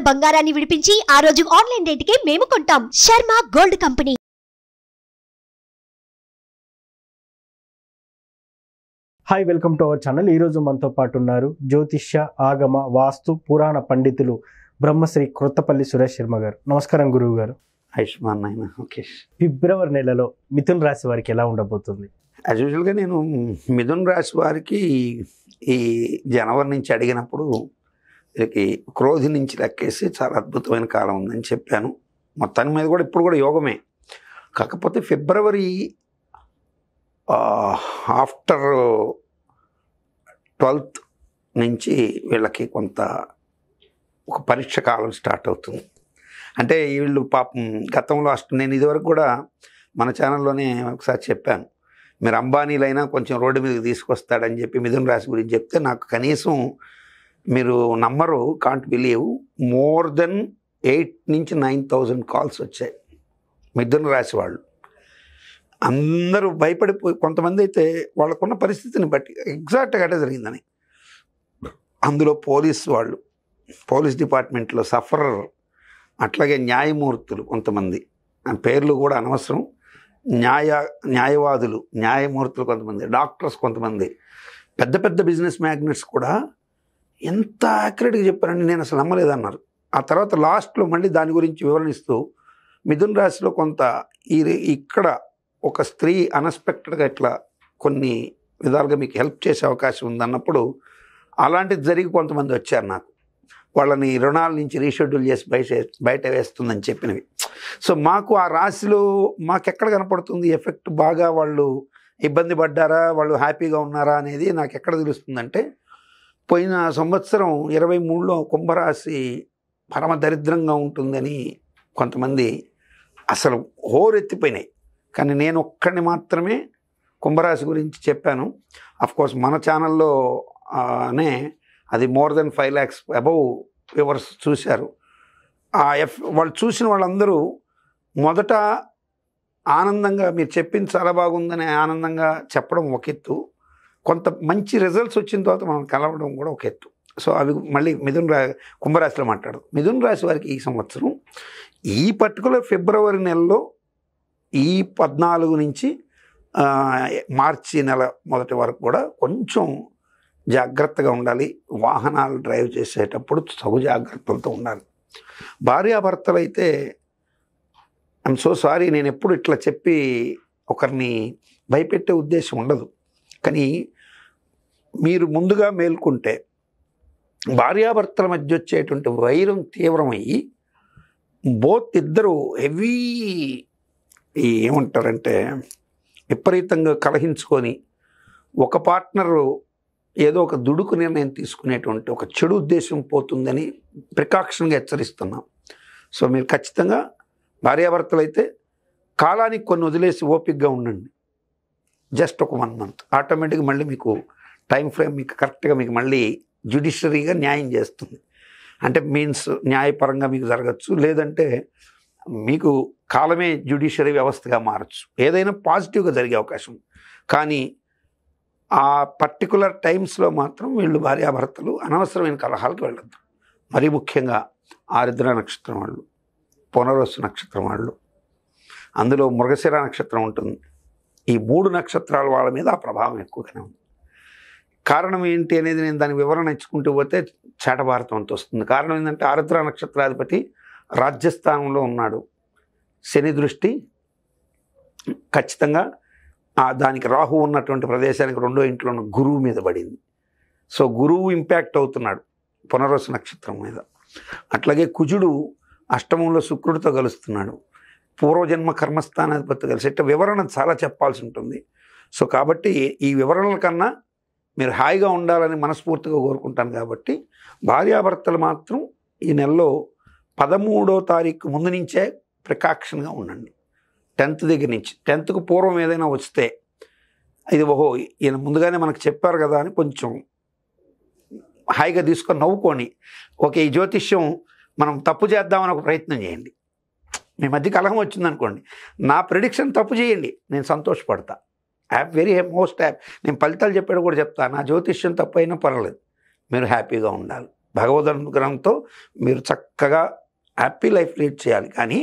బంగారాన్ని విడిపించి ఆ రోజు ఆన్లైన్ రేటుకే మేము కొంటాం. Sharma gold company. Hi, welcome to our channel. ఈరోజు మనతో పాటు ఉన్నారు జ్యోతిష్య, ఆగమ, వాస్తు, పురాణ పండితులు బ్రహ్మశ్రీ క్రొత్తపల్లి సురేష్ శర్మ గారు. నమస్కారం గురువు గారు. ఆయుష్మాన్ నాయన. ఓకే. ఫిబ్రవరి నెలలో మిథున్ రాశి వారికి ఎలా ఉండబోతుంది? యాజ్ యూజువల్గా నేను మిథున్ రాశి వారికి ఈ జనవరి నుంచి అడిగినప్పుడు వీరికి క్రోధి నుంచి లెక్కేసి చాలా అద్భుతమైన కాలం ఉందని చెప్పాను. మొత్తానికి మీద కూడా ఇప్పుడు కూడా యోగమే. కాకపోతే ఫిబ్రవరి ఆఫ్టర్ 12th నుంచి వీళ్ళకి కొంత ఒక పరీక్ష కాలం స్టార్ట్ అవుతుంది. అంటే వీళ్ళు పాపం గతంలో నేను ఇదివరకు కూడా మన ఛానల్లోనే ఒకసారి చెప్పాను, మీరు అంబానీలైనా కొంచెం రోడ్డు మీదకి తీసుకొస్తాడని చెప్పి మిథున రాశి గురించి చెప్తే నాకు కనీసం మీరు నమ్మరు, కాంట్ బిలీవ్, మోర్ దెన్ 8 నుంచి 9,000 కాల్స్ వచ్చాయి మిథున రాశి వాళ్ళు. అందరూ భయపడిపోయి, కొంతమంది అయితే వాళ్ళకున్న పరిస్థితిని బట్టి ఎగ్జాక్ట్గా అటే జరిగిందని. అందులో వాళ్ళు, పోలీస్ డిపార్ట్మెంట్లో సఫరర్, అట్లాగే న్యాయమూర్తులు కొంతమంది, పేర్లు కూడా అనవసరం, న్యాయవాదులు, న్యాయమూర్తులు కొంతమంది, డాక్టర్స్ కొంతమంది, పెద్ద పెద్ద బిజినెస్ మ్యాగ్నెట్స్ కూడా ఎంత యాక్యురేట్గా చెప్పారని నేను అసలు నమ్మలేదన్నారు. ఆ తర్వాత లాస్ట్లో మళ్ళీ దాని గురించి వివరణిస్తూ మిథున రాశిలో కొంత ఇక్కడ ఒక స్త్రీ అన్ఎక్స్పెక్టెడ్గా ఇట్లా కొన్ని విధాలుగా మీకు హెల్ప్ చేసే అవకాశం ఉందన్నప్పుడు అలాంటిది జరిగి కొంతమంది వచ్చారు నాకు, వాళ్ళని రుణాల నుంచి రీషెడ్యూల్ చేసి బయట వేస్తుందని చెప్పినవి. సో మాకు ఆ రాశిలో మాకెక్కడ కనపడుతుంది ఎఫెక్ట్, బాగా వాళ్ళు ఇబ్బంది పడ్డారా, వాళ్ళు హ్యాపీగా ఉన్నారా అనేది నాకు ఎక్కడ తెలుస్తుందంటే, పోయిన సంవత్సరం 23లో కుంభరాశి పరమ దరిద్రంగా ఉంటుందని కొంతమంది అసలు హోరెత్తిపోయినాయి. కానీ నేను ఒక్కడిని మాత్రమే కుంభరాశి గురించి చెప్పాను. అఫ్కోర్స్ మన ఛానల్లోనే అది more than 5 lakhs above viewers చూశారు. వాళ్ళు చూసిన వాళ్ళందరూ మొదట ఆనందంగా మీరు చెప్పింది చాలా బాగుందని ఆనందంగా చెప్పడం ఒక ఎత్తు, కొంత మంచి రిజల్ట్స్ వచ్చిన తర్వాత మనం కలవడం కూడా ఒక ఎత్తు. సో అవి మళ్ళీ కుంభరాశిలో మాట్లాడదు. మిథున రాశి వారికి ఈ సంవత్సరం ఈ పర్టికులర్ ఫిబ్రవరి నెలలో ఈ 14 నుంచి మార్చి నెల మొదటి వరకు కూడా కొంచెం జాగ్రత్తగా ఉండాలి. వాహనాలు డ్రైవ్ చేసేటప్పుడు తగు జాగ్రత్తలతో ఉండాలి. భార్యాభర్తలు అయితే ఐఎమ్ సో సారీ, నేను ఎప్పుడు ఇట్లా చెప్పి ఒకరిని భయపెట్టే ఉద్దేశం ఉండదు, కానీ మీరు ముందుగా మేల్కొంటే భార్యాభర్తల మధ్య వచ్చేటువంటి వైరం తీవ్రమయ్యి ఇద్దరు హెవీ ఏమంటారంటే విపరీతంగా కలహించుకొని ఒక పార్ట్నరు ఏదో ఒక దుడుకు నిర్ణయం తీసుకునేటువంటి ఒక చెడు ఉద్దేశం పోతుందని ప్రికాషన్గా హెచ్చరిస్తున్నాం. సో మీరు ఖచ్చితంగా భార్యాభర్తలు అయితే కాలానికి కొన్ని వదిలేసి ఓపికగా ఉండండి. జస్ట్ ఒక 1 month ఆటోమేటిక్గా మళ్ళీ మీకు టైం ఫ్రేమ్ మీకు కరెక్ట్గా మీకు మళ్ళీ జ్యుడిషియరీగా న్యాయం చేస్తుంది. అంటే మీన్స్ న్యాయపరంగా మీకు జరగచ్చు, లేదంటే మీకు కాలమే జ్యుడిషియరీ వ్యవస్థగా మారచ్చు. ఏదైనా పాజిటివ్గా జరిగే అవకాశం. కానీ ఆ పర్టికులర్ టైమ్స్లో మాత్రం వీళ్ళు భార్యాభర్తలు అనవసరమైన కలహాలకు వెళ్ళొద్దు. మరీ ముఖ్యంగా ఆరుద్ర నక్షత్రం వాళ్ళు, పునర్వసు నక్షత్రం వాళ్ళు, అందులో మృగశిర నక్షత్రం ఉంటుంది. ఈ 3 నక్షత్రాల వాళ్ళ మీద ఆ ప్రభావం ఎక్కువగానే ఉంది. కారణం ఏంటి అనేది నేను దాని వివరణ ఇచ్చుకుంటూ పోతే చాటభారతం అంత వస్తుంది. కారణం ఏంటంటే ఆరుద్ర నక్షత్రాధిపతి రాజ్యస్థానంలో ఉన్నాడు. శని దృష్టి ఖచ్చితంగా దానికి రాహు ఉన్నటువంటి ప్రదేశానికి 2వ ఇంట్లో ఉన్న గురువు మీద పడింది. సో గురువు ఇంపాక్ట్ అవుతున్నాడు పునర్వసు నక్షత్రం మీద. అట్లాగే కుజుడు అష్టమంలో శుక్రుడితో కలుస్తున్నాడు. పూర్వజన్మ కర్మస్థానాధిపతితో కలిసి ఇట్లా వివరణ చాలా చెప్పాల్సి ఉంటుంది. సో కాబట్టి ఈ వివరణల కన్నా మీరు హాయిగా ఉండాలని మనస్ఫూర్తిగా కోరుకుంటాను. కాబట్టి భార్యాభర్తలు మాత్రం ఈ నెలలో 13వ తారీఖు ముందు నుంచే ప్రికాషన్గా ఉండండి. 10th దగ్గర నుంచి, 10thకు పూర్వం ఏదైనా వస్తే ఇది ఈయన ముందుగానే మనకు చెప్పారు కదా అని కొంచెం హాయిగా తీసుకొని నవ్వుకొని, ఓకే ఈ జ్యోతిష్యం మనం తప్పు చేద్దామని ఒక ప్రయత్నం చేయండి. మీ మధ్య కలహం వచ్చిందనుకోండి, నా ప్రిడిక్షన్ తప్పు చేయండి, నేను సంతోషపడతా. Most happy. నేను ఫలితాలు చెప్పాడు కూడా చెప్తా, నా జ్యోతిష్యం తప్పు అయినా పర్వాలేదు, మీరు హ్యాపీగా ఉండాలి. భగవద్ అనుగ్రహంతో మీరు చక్కగా హ్యాపీ లైఫ్ లీడ్ చేయాలి. కానీ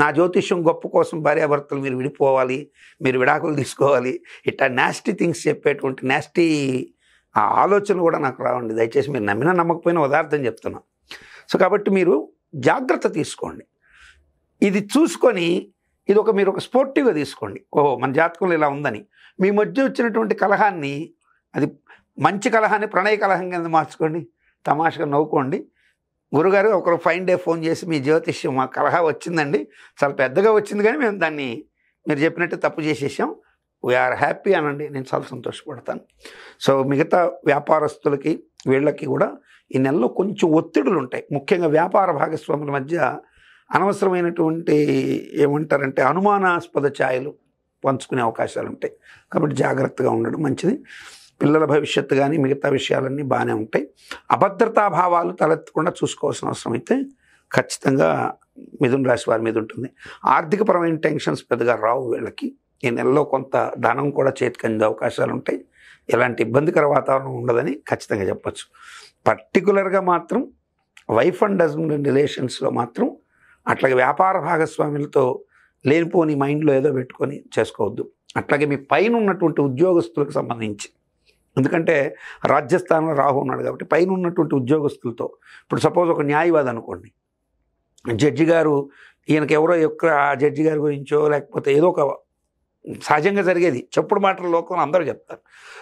నా జ్యోతిష్యం గొప్ప కోసం భార్యాభర్తలు మీరు విడిపోవాలి, మీరు విడాకులు తీసుకోవాలి, ఇట్లా నాస్టీ థింగ్స్ చెప్పేటువంటి నాస్టీ ఆ ఆలోచనలు కూడా నాకు రావండి. దయచేసి మీరు నమ్మినా నమ్మకపోయినా ఉదార్థం చెప్తున్నా. సో కాబట్టి మీరు జాగ్రత్త తీసుకోండి. ఇది చూసుకొని మీరు ఒక స్పోర్టివ్గా తీసుకోండి. ఓహో, మన జాతకంలో ఇలా ఉందని. మీ మధ్య వచ్చినటువంటి కలహాన్ని, అది మంచి కలహాన్ని ప్రణయ కలహం కింద మార్చుకోండి, తమాషగా నవ్వుకోండి. గురుగారు ఒకరు ఫైన్ డే ఫోన్ చేసి మీ జ్యోతిష్యం మా కలహా వచ్చిందండి, చాలా పెద్దగా వచ్చింది, కానీ మేము దాన్ని మీరు చెప్పినట్టు తప్పు చేసేసాం, వీఆర్ హ్యాపీ అనండి, నేను చాలా సంతోషపడతాను. సో మిగతా వ్యాపారస్తులకి వీళ్ళకి కూడా ఈ నెలలో కొంచెం ఒత్తిడులు ఉంటాయి. ముఖ్యంగా వ్యాపార భాగస్వాముల మధ్య అనవసరమైనటువంటి ఏమంటారంటే అనుమానాస్పద ఛాయలు పంచుకునే అవకాశాలు ఉంటాయి. కాబట్టి జాగ్రత్తగా ఉండడం మంచిది. పిల్లల భవిష్యత్తు కానీ మిగతా విషయాలన్నీ బాగానే ఉంటాయి. అభద్రతా భావాలు తలెత్తకుండా చూసుకోవాల్సిన అవసరం అయితే ఖచ్చితంగా మిథున రాశి వారి మీద ఉంటుంది. ఆర్థికపరమైన టెన్షన్స్ పెద్దగా రావు వీళ్ళకి. ఈ నెలలో కొంత ధనం కూడా చేతికి అందే అవకాశాలు ఉంటాయి. ఎలాంటి ఇబ్బందికర వాతావరణం ఉండదని ఖచ్చితంగా చెప్పచ్చు. పర్టికులర్గా మాత్రం వైఫ్ అండ్ హస్బెండ్ రిలేషన్స్లో మాత్రం అట్లాగే వ్యాపార భాగస్వాములతో లేనిపోని మైండ్లో ఏదో పెట్టుకొని చేసుకోవద్దు. అట్లాగే మీ పైన ఉన్నటువంటి ఉద్యోగస్తులకు సంబంధించి, ఎందుకంటే రాజ్యస్థానంలో రాహు ఉన్నాడు కాబట్టి పైన ఉన్నటువంటి ఉద్యోగస్తులతో, ఇప్పుడు సపోజ్ ఒక న్యాయవాది అనుకోండి, జడ్జి గారు ఈయనకి ఎవరో ఆ జడ్జి గారి గురించో లేకపోతే ఏదో ఒక సహజంగా జరిగేది చెప్పుడు మాటల లోకంలో అందరూ చెప్తారు.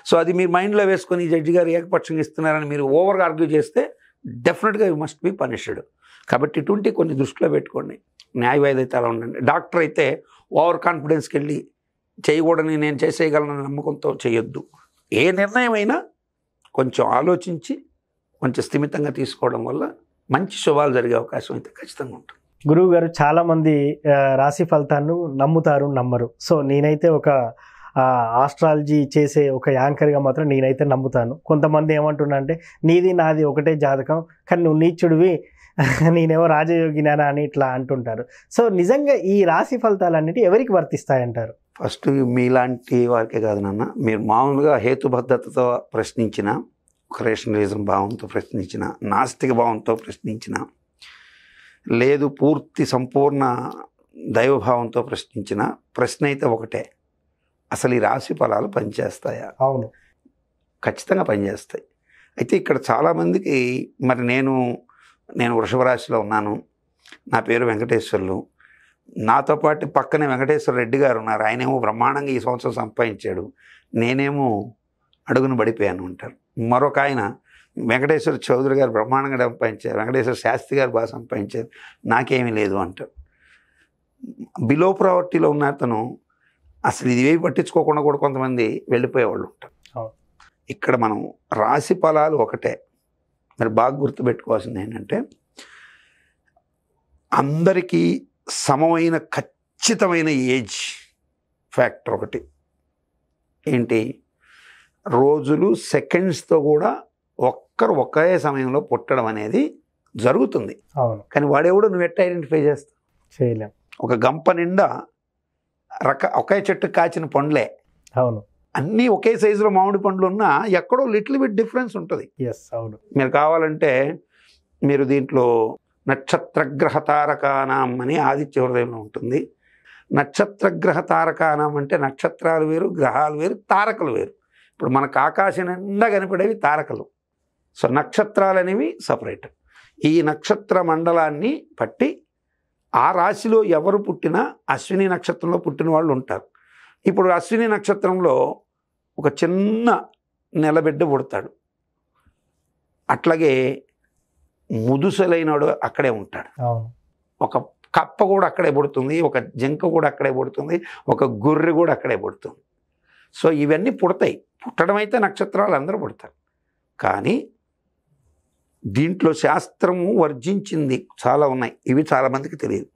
సో అది మీరు మైండ్లో వేసుకొని ఈ జడ్జి గారు ఏకపక్షంగా ఇస్తున్నారని మీరు ఓవర్గా ఆర్గ్యూ చేస్తే డెఫినెట్గా యూ మస్ట్ బి పనిష్డ్. కాబట్టి ఇటువంటి కొన్ని దృష్టిలో పెట్టుకోండి. న్యాయవాది అయితే అలా ఉండండి. డాక్టర్ అయితే ఓవర్ కాన్ఫిడెన్స్కి వెళ్ళి చేయకూడని నేను చేసేయగలనని నమ్మకంతో చేయొద్దు. ఏ నిర్ణయం అయినా కొంచెం ఆలోచించి కొంచెం స్థిమితంగా తీసుకోవడం వల్ల మంచి శుభాలు జరిగే అవకాశం అయితే ఖచ్చితంగా ఉంటుంది. గురువు గారు, చాలామంది రాశి ఫలితాలను నమ్ముతారు, నమ్మరు. సో నేనైతే ఒక ఆస్ట్రాలజీ చేసే ఒక యాంకర్గా మాత్రం నేనైతే నమ్ముతాను. కొంతమంది ఏమంటున్నా అంటే నీది నాది ఒకటే జాతకం, కానీ నువ్వు నీచుడివి, నేనేమో రాజయోగినానా అని ఇట్లా అంటుంటారు. సో నిజంగా ఈ రాశి ఫలితాలన్నిటి ఎవరికి వర్తిస్తాయంటారు? ఫస్ట్ మీలాంటి వారికే కాదు నాన్న, మీరు మామూలుగా హేతుబద్ధతతో ప్రశ్నించిన, ఒక రేషనలిజం భావంతో ప్రశ్నించిన, నాస్తిక భావంతో ప్రశ్నించిన, లేదు పూర్తి సంపూర్ణ దైవభావంతో ప్రశ్నించిన ప్రశ్న అయితే ఒకటే, అసలు ఈ రాశి ఫలాలు పనిచేస్తాయా? అవును, ఖచ్చితంగా పనిచేస్తాయి. అయితే ఇక్కడ చాలామందికి మరి నేను వృషభ రాశిలో ఉన్నాను, నా పేరు వెంకటేశ్వర్లు, నాతో పాటు పక్కనే వెంకటేశ్వర రెడ్డి గారు ఉన్నారు, ఆయనేమో బ్రహ్మాండంగా ఈ సంవత్సరం సంపాదించాడు, నేనేమో అడుగును పడిపోయాను అంటారు. మరొక ఆయన వెంకటేశ్వర చౌదరి గారు బ్రహ్మాండంగా సంపాదించారు, వెంకటేశ్వర శాస్త్రి గారు బాగా సంపాదించారు, నాకేమీ లేదు అంటారు. బిలో ప్రావర్టీలో ఉన్న అతను అసలు ఇది ఏవి పట్టించుకోకుండా కూడా కొంతమంది వెళ్ళిపోయేవాళ్ళు ఉంటారు. ఇక్కడ మనం రాశి ఫలాలు ఒకటే, మరి బాగా గుర్తుపెట్టుకోవాల్సింది ఏంటంటే అందరికీ సమమైన ఖచ్చితమైన ఏజ్ ఫ్యాక్టర్ ఒకటి ఏంటి, రోజులు సెకండ్స్తో కూడా ఒకే సమయంలో పుట్టడం అనేది జరుగుతుంది. అవును, కానీ వాడెవడో నువ్వు ఎట్లా ఐడెంటిఫై చేస్తావు? చేయలేం. ఒక గంప నిండా ఒకే చెట్టు కాచిన పండ్లే, అవును, అన్నీ ఒకే సైజులో మామిడి పండ్లు ఉన్నా ఎక్కడో లిటిల్ బిట్ డిఫరెన్స్ ఉంటుంది. అవును. మీరు కావాలంటే మీరు దీంట్లో నక్షత్రగ్రహ తారకానాం అని ఆదిత్య హృదయంలో ఉంటుంది. నక్షత్రగ్రహ తారకానాం అంటే నక్షత్రాలు వేరు, గ్రహాలు వేరు, తారకలు వేరు. ఇప్పుడు మనకు ఆకాశం నిండా కనిపడేవి తారకలు, సో నక్షత్రాలు అనేవి సపరేట్. ఈ నక్షత్ర మండలాన్ని బట్టి ఆ రాశిలో ఎవరు పుట్టినా అశ్విని నక్షత్రంలో పుట్టిన వాళ్ళు ఉంటారు. ఇప్పుడు అశ్విని నక్షత్రంలో ఒక చిన్న నెలబిడ్డ పుడతాడు, అట్లాగే ముదుసలైనడు అక్కడే ఉంటాడు, ఒక కప్ప కూడా అక్కడే పుడుతుంది, ఒక జింక కూడా అక్కడే పుడుతుంది, ఒక గొర్రె కూడా అక్కడే పుడుతుంది. సో ఇవన్నీ పుడతాయి. పుట్టడం అయితే నక్షత్రాలు అందరూ పుడతారు. కానీ దీంట్లో శాస్త్రము వర్జించింది చాలా ఉన్నాయి, ఇవి చాలామందికి తెలియదు.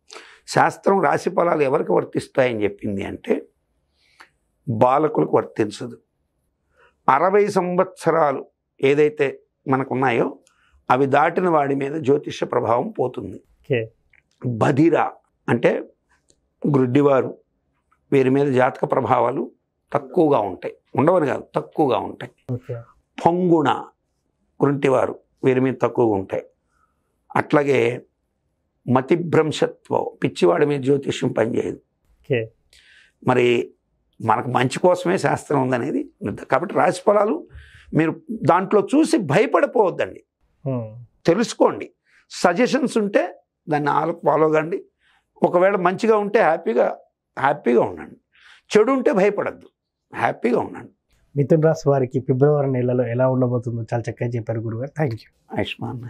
శాస్త్రం రాశి ఫలాలు ఎవరికి వర్తిస్తాయని చెప్పింది అంటే బాలకులకు వర్తించదు. 60 సంవత్సరాలు ఏదైతే మనకున్నాయో అవి దాటిన వాడి మీద జ్యోతిష ప్రభావం పోతుంది. బధిర అంటే గ్రుడ్డివారు, వీరి మీద జాతక ప్రభావాలు తక్కువగా ఉంటాయి, ఉండవని కాదు తక్కువగా ఉంటాయి. పొంగుణ గుంటివారు, వీరి మీద తక్కువగా ఉంటాయి. అట్లాగే మతిభ్రంశత్వం, పిచ్చివాడి మీద జ్యోతిష్యం పనిచేయదు. ఓకే. మరి మనకు మంచి కోసమే శాస్త్రం ఉందనేది కాబట్టి రాశి ఫలాలు మీరు దాంట్లో చూసి భయపడిపోవద్దండి, తెలుసుకోండి. సజెషన్స్ ఉంటే దాన్ని ఫాలో కండి. ఒకవేళ మంచిగా ఉంటే హ్యాపీగా ఉండండి, చెడు ఉంటే భయపడద్దు, హ్యాపీగా ఉండండి. మిథున రాశి వారికి ఫిబ్రవరి నెలలో ఎలా ఉండబోతుందో చాలా చక్కగా చెప్పారు గురుగారు. Thank you. ఆయుష్మాన్.